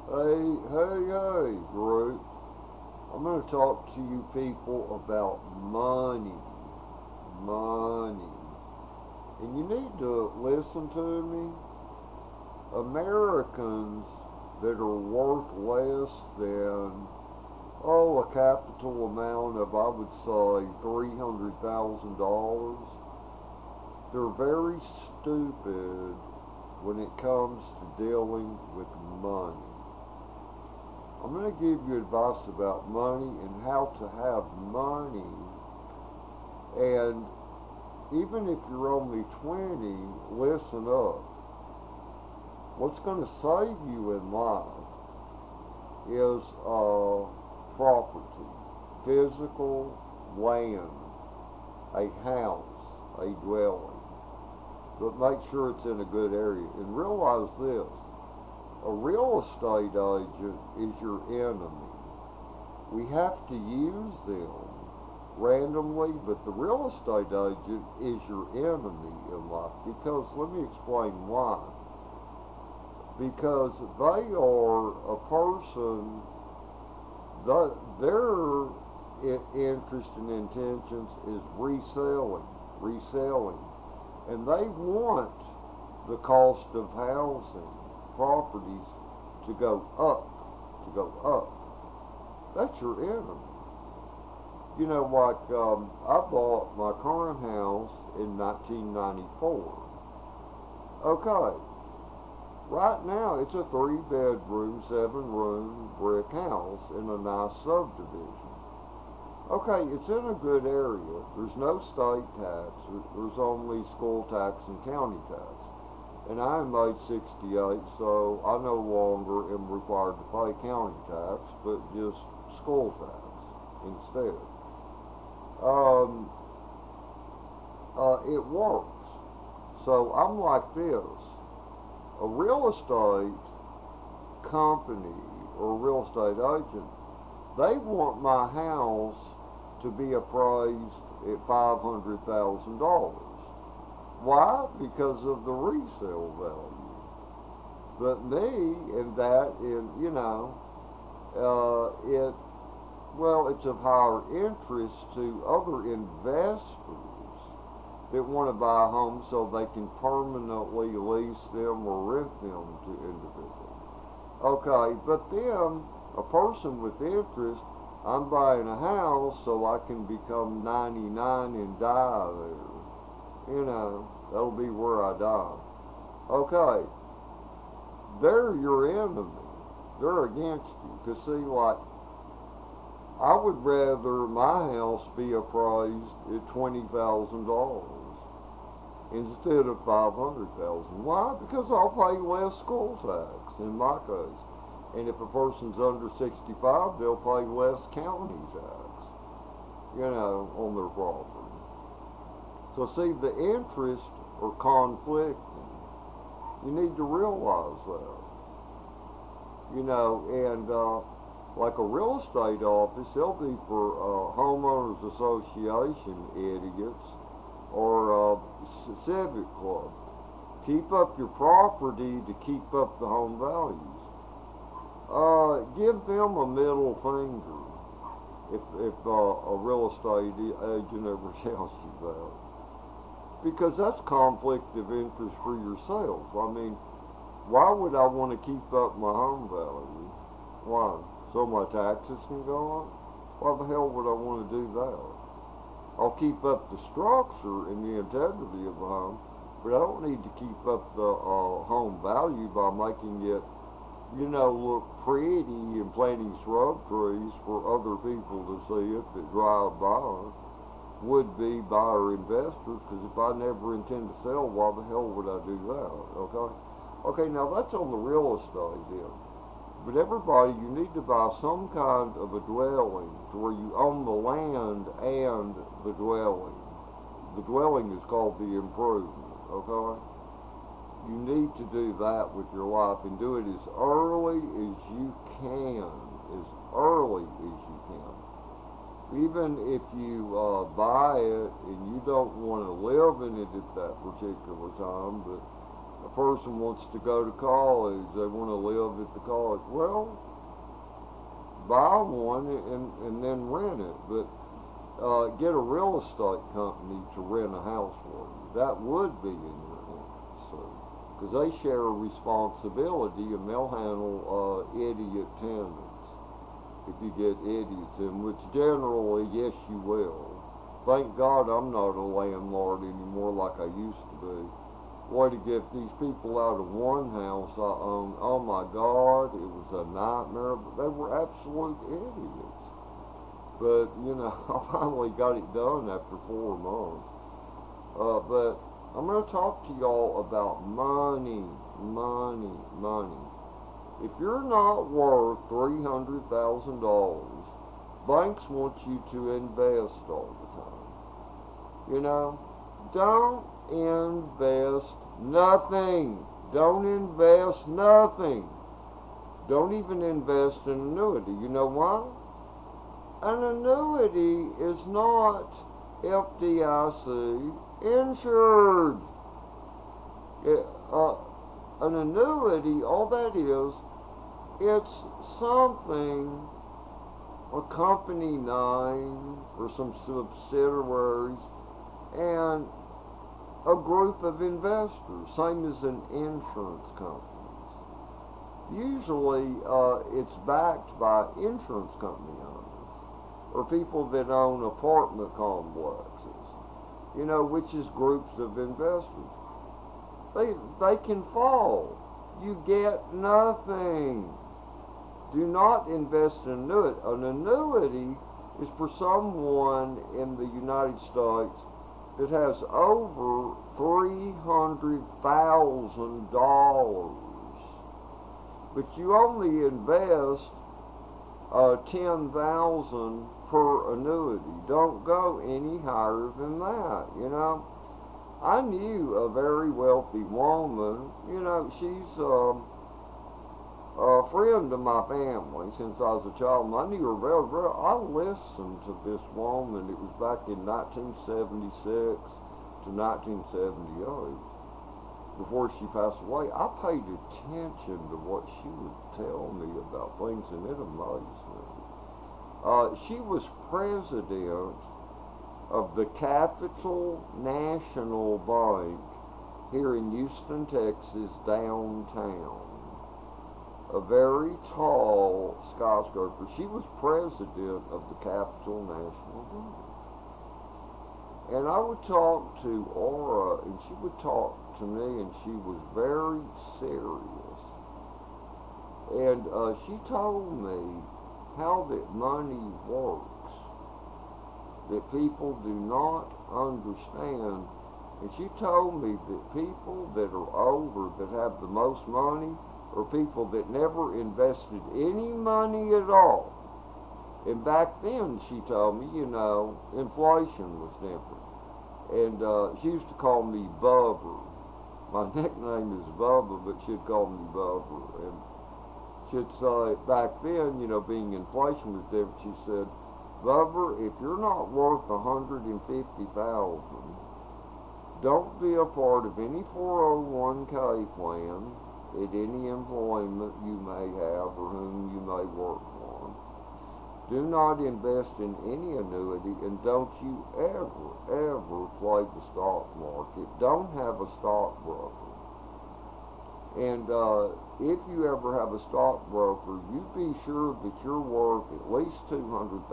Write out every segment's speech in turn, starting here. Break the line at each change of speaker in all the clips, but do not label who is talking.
Hey, group. I'm going to talk to you people about money. Money. And you need to listen to me. Americans that are worth less than, a capital amount of, I would say, $300,000, they're very stupid when it comes to dealing with money. I'm going to give you advice about money and how to have money. And even if you're only 20, listen up. What's going to save you in life is property, physical land, a house, a dwelling. But make sure it's in a good area. And realize this, a real estate agent is your enemy. We have to use them randomly, but the real estate agent is your enemy in life. Because, let me explain why. Because they are a person, their interest and intentions is reselling. And they want the cost of housing properties to go up. That's your enemy. You know, like I bought my current house in 1994. Okay, right now it's a 3-bedroom, 7-room brick house in a nice subdivision. Okay, it's in a good area. There's no state tax. There's only school tax and county tax. And I am age 68, so I no longer am required to pay county tax, but just school tax instead. It works. So I'm like this. A real estate company or a real estate agent, they want my house to be appraised at $500,000. Why? Because of the resale value. But me and that, it's of higher interest to other investors that want to buy a home so they can permanently lease them or rent them to individuals. Okay, but then a person with interest, I'm buying a house so I can become 99 and die there. That'll be where I die. Okay, they're your enemy. They're against you. Because, see, like, I would rather my house be appraised at $20,000 instead of $500,000. Why? Because I'll pay less school tax in my case. And if a person's under 65, they'll pay less county tax, on their property. So see, the interests are conflicting. You need to realize that. And like a real estate office, they'll be for homeowners association idiots or civic club. Keep up your property to keep up the home values. Give them a middle finger if a real estate agent ever tells you that. Because that's conflict of interest for yourself. I mean, why would I want to keep up my home value? Why? So my taxes can go up? Why the hell would I want to do that? I'll keep up the structure and the integrity of the home, but I don't need to keep up the home value by making it, look pretty and planting shrub trees for other people to see it that drive by. Would be buyer investors, because if I never intend to sell, why the hell would I do that? Okay, now that's on the real estate deal. But everybody, you need to buy some kind of a dwelling to where you own the land and the dwelling. The dwelling is called the improvement, okay? You need to do that with your life and do it as early as you can. As early as you can. Even if you buy it and you don't want to live in it at that particular time, but a person wants to go to college, they want to live at the college. Well, buy one and then rent it. But get a real estate company to rent a house for you. That would be in your interest. Because they share a responsibility and they'll handle idiot tenants. If you get idiots in, which generally, yes, you will. Thank God I'm not a landlord anymore like I used to be. Way to get these people out of one house I owned. Oh my God, it was a nightmare. But they were absolute idiots. But, you know, I finally got it done after 4 months. But I'm going to talk to y'all about money. If you're not worth $300,000, banks want you to invest all the time. You know, don't invest nothing. Don't invest nothing. Don't even invest in an annuity. You know why? An annuity is not FDIC insured. An annuity, all that is, it's something, a company name or some subsidiaries, and a group of investors, same as an insurance company. Usually, it's backed by insurance company owners or people that own apartment complexes, you know, which is groups of investors. They can fall. You get nothing. Do not invest in an annuity. An annuity is for someone in the United States that has over $300,000, but you only invest $10,000 per annuity. Don't go any higher than that. You know, I knew a very wealthy woman. You know, she's a friend of my family since I was a child. I knew her very well. I listened to this woman. It was back in 1976 to 1978. Before she passed away, I paid attention to what she would tell me about things, and it amazed me. She was president of the Capital National Bank here in Houston, Texas, downtown. A very tall skyscraper. She was president of the Capital National Bank. And I would talk to Aura, and she would talk to me, and she was very serious. And she told me how that money works, that people do not understand. And she told me that people that are older, that have the most money, are people that never invested any money at all. And back then, she told me, you know, inflation was different. And she used to call me Bubber. My nickname is Bubba, but she'd call me Bubber. And she'd say, back then, you know, being inflation was different, she said, Bubber, if you're not worth $150,000, don't be a part of any 401k plan at any employment you may have or whom you may work for. Do not invest in any annuity, and don't you ever play the stock market. Don't have a stockbroker. And if you ever have a stockbroker, you be sure that you're worth at least $200,000,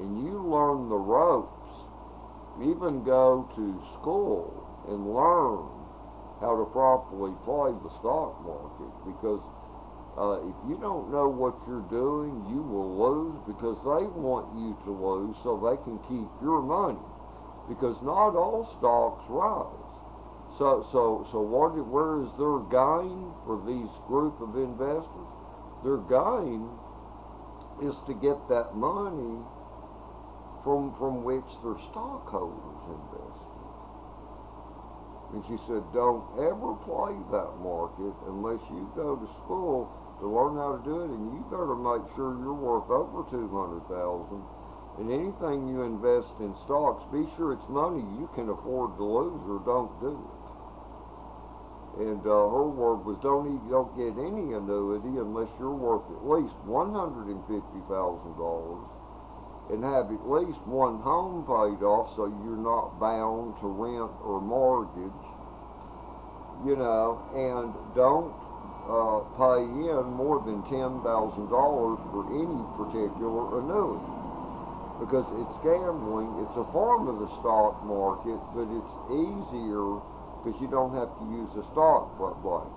and you learn the ropes. Even go to school and learn how to properly play the stock market, because if you don't know what you're doing, you will lose, because they want you to lose so they can keep your money, because not all stocks rise. So where is their gain for these group of investors? Their gain is to get that money from which their stockholders invested. And she said, don't ever play that market unless you go to school to learn how to do it, and you better make sure you're worth over $200,000. And anything you invest in stocks, be sure it's money you can afford to lose, or don't do it. And her word was don't get any annuity unless you're worth at least $150,000 and have at least one home paid off, so you're not bound to rent or mortgage, and don't pay in more than $10,000 for any particular annuity, because it's gambling. It's a form of the stock market, but it's easier because you don't have to use a stockbroker.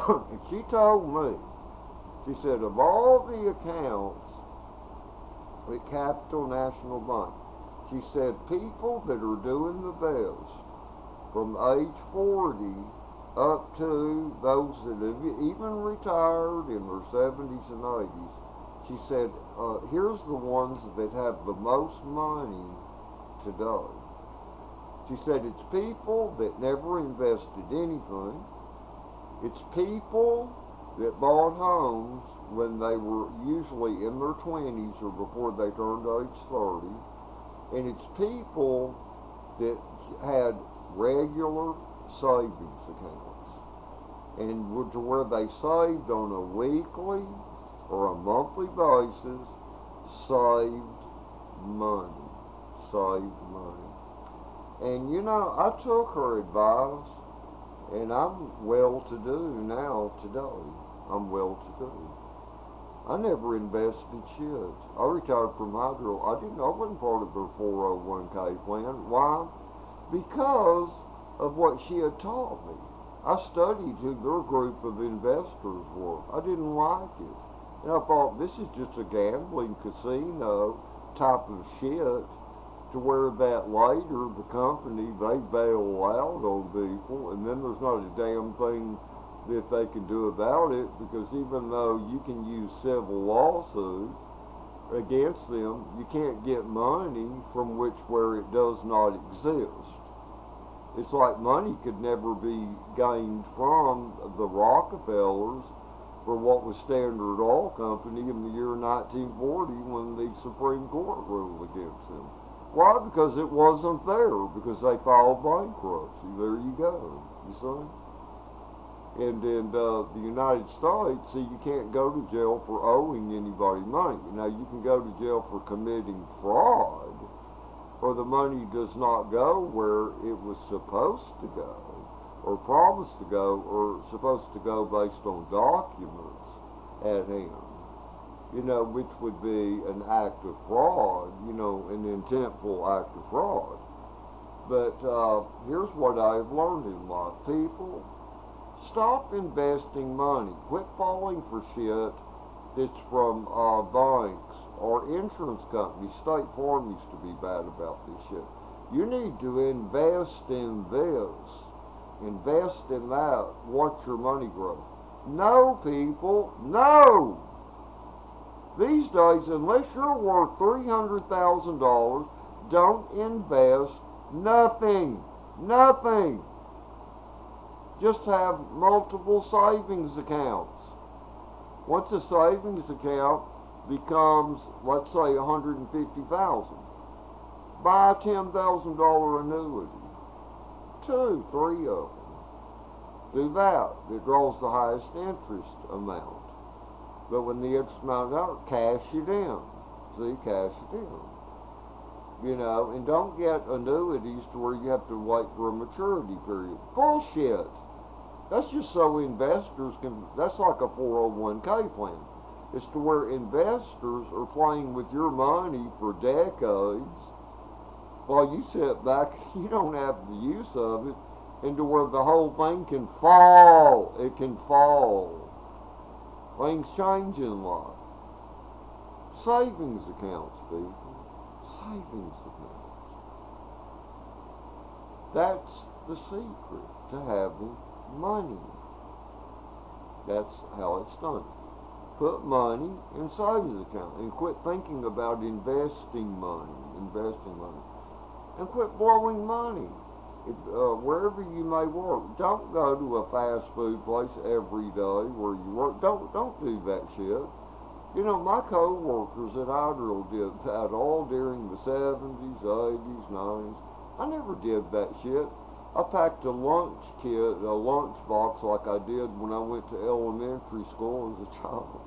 And she told me, she said, of all the accounts at Capital National Bank, she said people that are doing the best from age 40 up to those that have even retired in their 70s and 80s, she said, here's the ones that have the most money today. She said it's people that never invested anything. It's people that bought homes when they were usually in their 20s or before they turned age 30. And it's people that had regular savings accounts, and to where they saved on a weekly or a monthly basis, saved money. And I took her advice, and I'm well-to-do now today. I'm well-to-do. I never invested shit. I retired from Hydro. I wasn't part of their 401k plan. Why? Because of what she had taught me. I studied who their group of investors were. I didn't like it. And I thought, this is just a gambling casino type of shit, to where that later the company, they bail out on people, and then there's not a damn thing that they can do about it, because even though you can use civil lawsuit against them, you can't get money from where it does not exist. It's like money could never be gained from the Rockefellers for what was Standard Oil Company in the year 1940 when the Supreme Court ruled against them. Why? Because it wasn't there, because they filed bankruptcy. There you go, you see? And in the United States, see, you can't go to jail for owing anybody money. Now, you can go to jail for committing fraud, or the money does not go where it was supposed to go, or promised to go, or supposed to go based on documents at hand, which would be an act of fraud, an intentful act of fraud. But here's what I've learned in life. People, stop investing money. Quit falling for shit that's from banks or insurance companies. State Farm used to be bad about this shit. You need to invest in this. Invest in that. Watch your money grow. No, people, no! These days, unless you're worth $300,000, don't invest nothing. Nothing. Just have multiple savings accounts. Once a savings account becomes, let's say, $150,000, buy a $10,000 annuity. 2, 3 of them. Do that. It draws the highest interest amount. But when the interest amount out, cash it in. See, cash it in. And don't get annuities to where you have to wait for a maturity period. Bullshit. That's just so investors can, that's like a 401k plan. It's to where investors are playing with your money for decades while you sit back, you don't have the use of it, and to where the whole thing can fall. It can fall. Things change in life. Savings accounts, people. Savings accounts. That's the secret to having money. That's how it's done. Put money in savings account and quit thinking about investing money. And quit blowing money. Wherever you may work, don't go to a fast food place every day where you work. Don't do that shit. You know, my co-workers at Idrill did that all during the 70s, 80s, 90s. I never did that shit. I packed a lunch kit, a lunch box like I did when I went to elementary school as a child.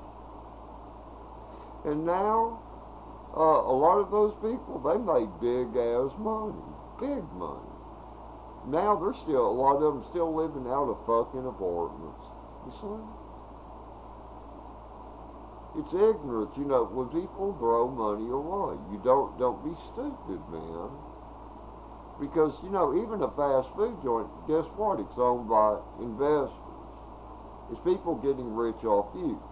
And now, a lot of those people, they made big ass money. Big money. Now they're still, a lot of them still living out of fucking apartments. You see? It's ignorance, you know, when people throw money away. You don't be stupid, man. Because, you know, even a fast food joint, guess what? It's owned by investors. It's people getting rich off you.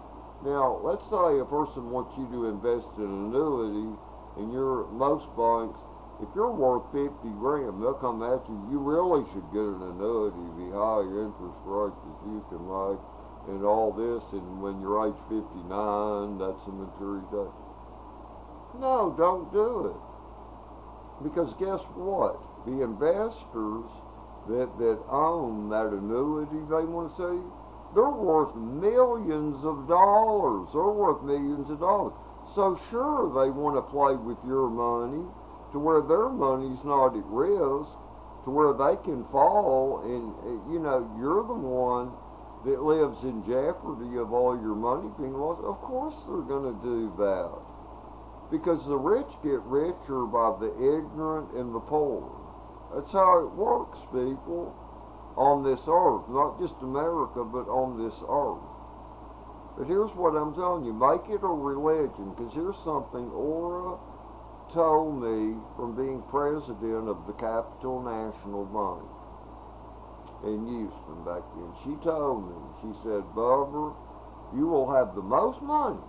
Now, let's say a person wants you to invest in an annuity, and most banks, if you're worth 50 grand, they'll come at you. You really should get an annuity, the higher interest rates that you can make, and all this, and when you're age 59, that's a maturity date. No, don't do it. Because guess what? The investors that own that annuity they want to see, they're worth millions of dollars. They're worth millions of dollars. So sure, they want to play with your money to where their money's not at risk, to where they can fall, and you know, you're the one that lives in jeopardy of all your money being lost. Of course they're going to do that. Because the rich get richer by the ignorant and the poor. That's how it works, people, on this earth. Not just America, but on this earth. But here's what I'm telling you. Make it a religion, because here's something Aura told me from being president of the Capital National Bank in Houston back then. She told me, she said, Bubba, you will have the most money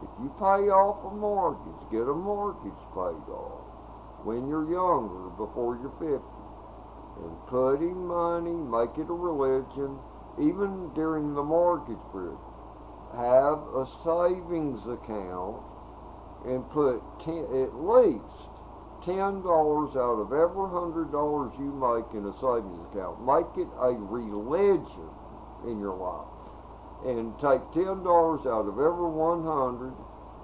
if you pay off a mortgage, get a mortgage paid off when you're younger, before you're 50. And putting money, make it a religion, even during the mortgage period. Have a savings account and put at least $10 out of every $100 you make in a savings account. Make it a religion in your life. And take $10 out of every 100,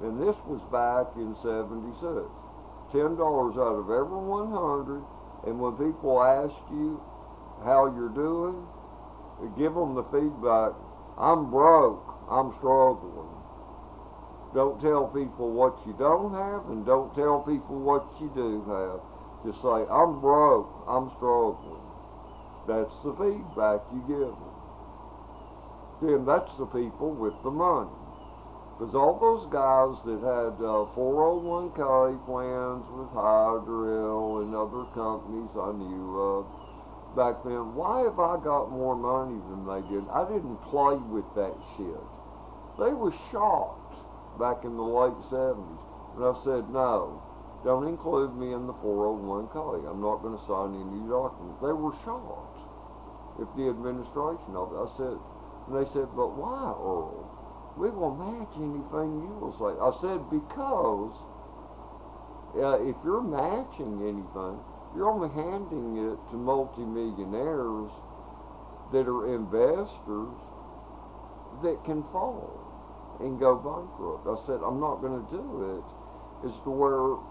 and this was back in 76. $10 out of every 100, and when people ask you how you're doing, give them the feedback, I'm broke, I'm struggling. Don't tell people what you don't have, and don't tell people what you do have. Just say, I'm broke, I'm struggling. That's the feedback you give them. Then that's the people with the money. Because all those guys that had 401k plans with Hydrill and other companies I knew back then, why have I got more money than they did? I didn't play with that shit. They were shocked back in the late 70s. And I said, no, don't include me in the 401k. I'm not going to sign any documents. They were shocked if the administration of it. I said, and they said, but why, Earl? We will match anything you will say. I said, because if you're matching anything, you're only handing it to multimillionaires that are investors that can fall and go bankrupt. I said, I'm not going to do it. It's to where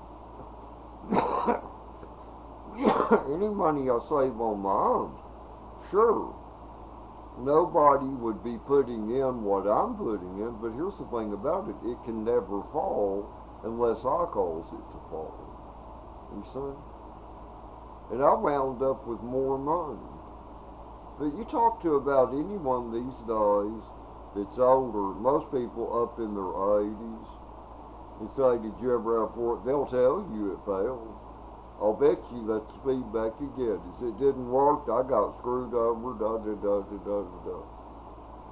any money I save on my own, sure, nobody would be putting in what I'm putting in, but here's the thing about it, it can never fall unless I cause it to fall. You see? And I wound up with more money. But you talk to about anyone these days that's older, most people up in their 80s, and say, did you ever have four? They'll tell you it failed. I'll bet you that's the feedback you get. Is it didn't work, I got screwed over, da-da-da-da-da-da.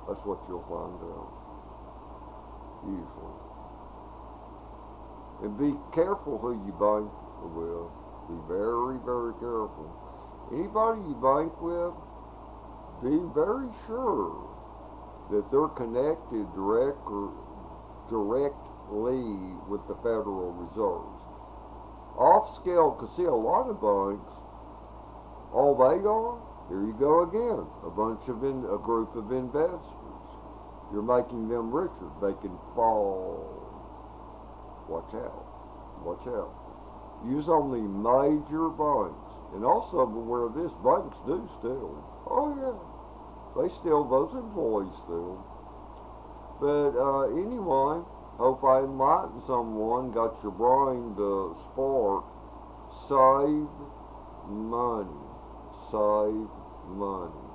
That's what you'll find out, usually. And be careful who you bank with. Be very, very careful. Anybody you bank with, be very sure that they're connected directly with the Federal Reserve. Off scale, because see, a lot of banks, all they are, here you go again, a group of investors. You're making them richer. They can fall. Watch out. Watch out. Use only major banks. And also beware of this, banks do steal. Oh yeah. They steal, those employees steal. But anyway, hope I enlightened someone, got your brain to spark. Save money. Save money.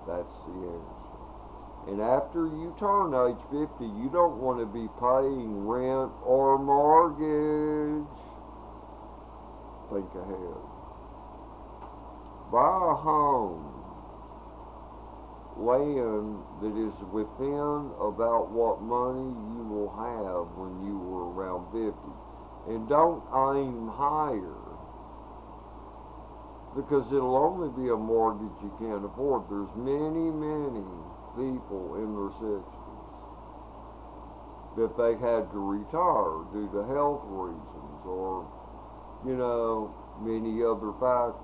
That's the answer. And after you turn age 50, you don't want to be paying rent or mortgage. Think ahead. Buy a home, land that is within about what money you will have when you were around 50. And don't aim higher, because it'll only be a mortgage you can't afford. There's many, many people in their 60s that they had to retire due to health reasons or, many other factors.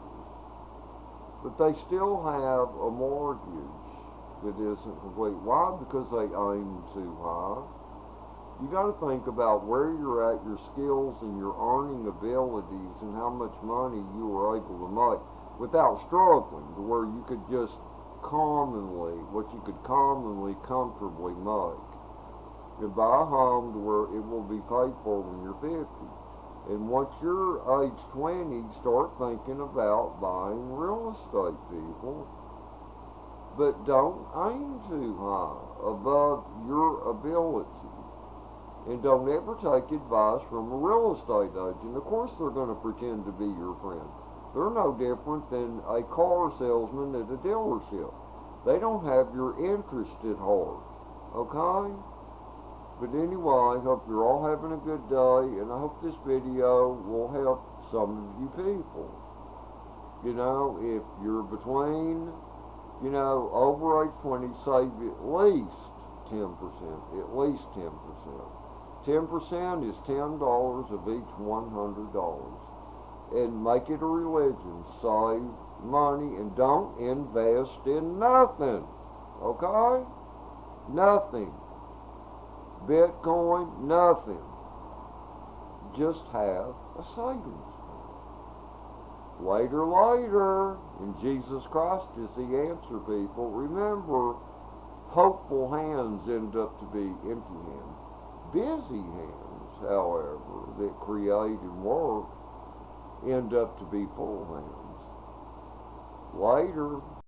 But they still have a mortgage that isn't complete. Why? Because they aim too high. You got to think about where you're at, your skills and your earning abilities, and how much money you are able to make without struggling, to where you could just commonly, comfortably make. And buy a home to where it will be paid for when you're 50. And once you're age 20, start thinking about buying real estate, people. But don't aim too high above your ability. And don't ever take advice from a real estate agent. Of course they're going to pretend to be your friend. They're no different than a car salesman at a dealership. They don't have your interest at heart. Okay? But anyway, I hope you're all having a good day, and I hope this video will help some of you people. If you're between, over age 20, save at least 10%. At least 10%. 10% is $10 of each $100. And make it a religion. Save money and don't invest in nothing. Okay? Nothing. Bitcoin, nothing. Just have a savings. Later. And Jesus Christ is the answer, people. Remember, hopeful hands end up to be empty hands. Busy hands, however, that create and work end up to be full hands. Later.